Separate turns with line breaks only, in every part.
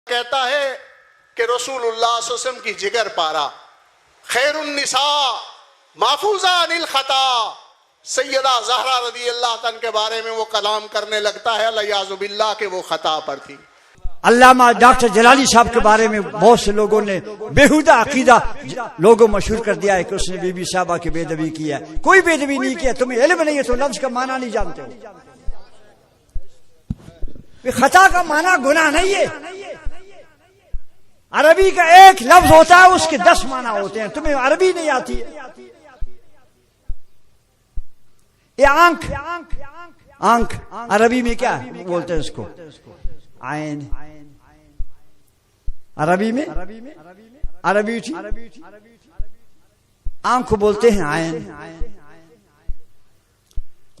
कहता है कि रसूलुल्लाह सल्लल्लाहु अलैहि वसल्लम की जिगर पारा खैरुन निसा महफूजा अनिल खता सैयदा ज़हरा रज़ी अल्लाह तआला के बारे में वो कलाम करने लगता है अलियाज़ु बिल्लाह के वो खता पर थी।
अल्लामा डॉक्टर जलाली साहब के बारे में बहुत से लोगों ने बेहुदा अकीदा लोगों मशहूर कर दिया है कि उसने बीबी साहबा की बेदबी की है। कोई बेदबी नहीं किया। तुम्हें इल्म नहीं है तो लफ्ज का माना नहीं जानते हो। खता का माना गुनाह नहीं है। अरबी का एक लफ्ज होता है उसके 10 माना होते हैं। तुम्हें अरबी नहीं आती है। ये आंख, आंख अरबी में क्या बोलते हैं इसको? आयन। अरबी में अरबी आंख को बोलते हैं आयन।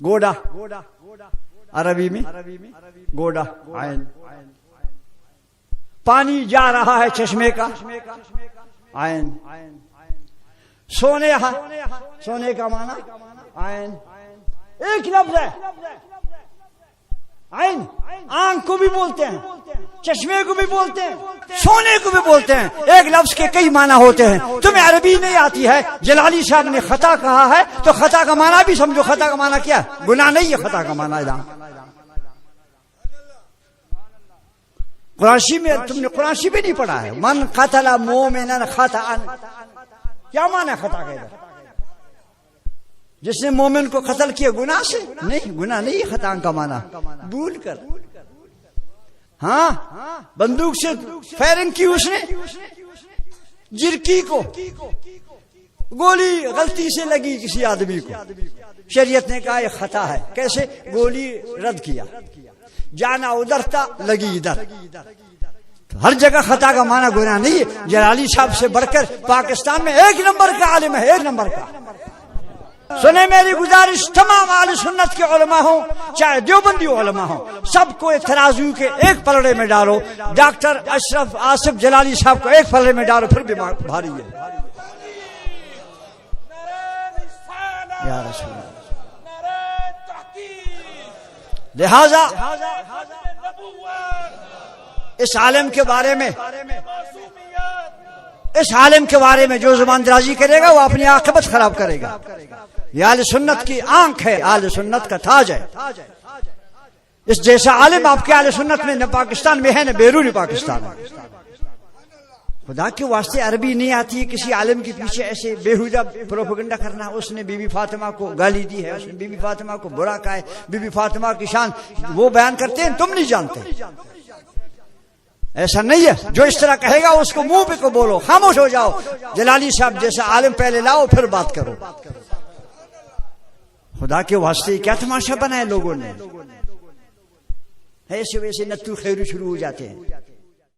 गोडा अरबी में गोडा आयन। पानी जा रहा है चश्मे का आयन। सोने का माना आयन। एक लफ्ज है आयन। आंख को भी बोलते हैं, चश्मे को भी बोलते हैं, सोने को भी बोलते हैं। एक लफ्ज के कई माना होते हैं। तुम्हें अरबी नहीं आती है। जलाली साहब ने खता कहा है तो खता का माना भी समझो। खता का माना क्या? गुनाह नहीं है खता का माना। कुराशी में तुमने कुराशी भी नहीं पढ़ा है। मन कतला मोमिनन खताअन, क्या माना खता का? जिसने मोमिन को कत्ल किया गुनाह से नहीं, गुनाह नहीं खता का माना भूल कर। हाँ, बंदूक से फायरिंग की उसने, जिरकी को गोली गलती से लगी किसी आदमी को, शरीयत ने कहा यह खता है। कैसे? गोली रद्द किया, जाना उधर था लगी इधर। तो हर जगह खता का माना गुनाह नहीं है। जलाली साहब से बढ़कर पाकिस्तान में 1 नंबर का आलिम है, 1 नंबर का। सुने मेरी गुजारिश, तमाम आले सुन्नत के उलमा हो चाहे देवबंदी उलमा हो, सबको तराजू के एक पलड़े में डालो। डॉक्टर अशरफ आसिफ जलाली साहब को एक पलड़े में डालो, फिर भी भारी है। या रसूल अल्लाह। लिहाजा इस आलिम के बारे में, इस आलिम के बारे में जो जुबान दराजी करेगा वो अपनी आखिरत खराब करेगा। ये आले सुन्नत की आंख है, आले सुन्नत का ताज है। इस जैसा आलिम आपके आले सुन्नत में न पाकिस्तान में है न बैरून पाकिस्तान में। खुदा के वास्ते अरबी नहीं आती है किसी आलिम के पीछे ऐसे बेहुदा प्रोपेगेंडा करना। उसने बीबी फातिमा को गाली दी है, उसने बीबी फातिमा को बुरा कहा है, बीबी फातिमा की शान वो बयान करते हैं, तुम नहीं जानते। ऐसा नहीं है। जो इस तरह कहेगा उसको मुंह पे को बोलो, खामोश हो जाओ। जलाली साहब जैसा आलिम पहले लाओ फिर बात करो। खुदा के वास्ते क्या तमाशा बनाया लोगों ने। ऐसे वैसे नत्थू खैरू शुरू हो जाते हैं।